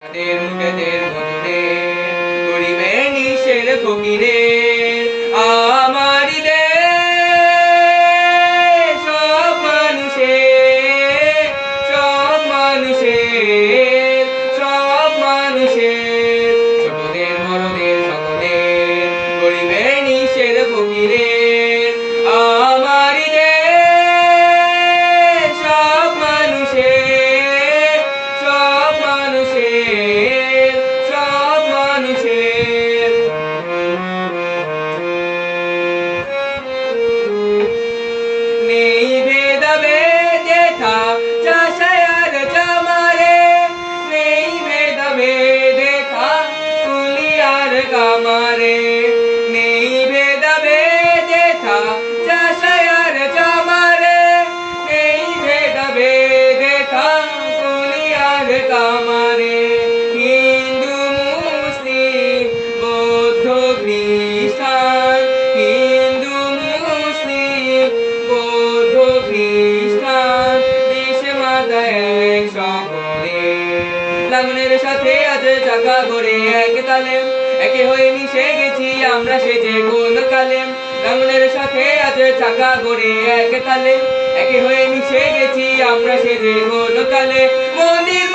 মুখেদের মধুদের গরিবের নিশের ফকিরের আমারি দেশ সব মানুষের ছোটদের বড়দের সকলের গরিবের নিশের ফকিরের আমারি দেশ সব মানুষের নেই ভেদাভেদে থা চাষায় আর চামারে, নেই ভেদাভেদে থা কুলি আর কামারে, নেই ভেদাভেদে থা চাষায় আর চামারে, নেই ভেদাভেদে থা কুলি আর কামারে। হিন্দু মুসলিম বৌদ্ধ খ্রিস্টান, হিন্দু মুসলিম বৌদ্ধ খ্রিস্টান, দেশে মাতা এক সকলে। লাঙলের সাথে আছে চাকা করে এক তালে, একে হয়ে মিশে গেছি আমরা সেজে কোন কালে। লাঙলের সাথে আছে চাকা করে এক তালে, একে হয়ে মিশে গেছি আমরা সেজে কোন কালে। মন্দির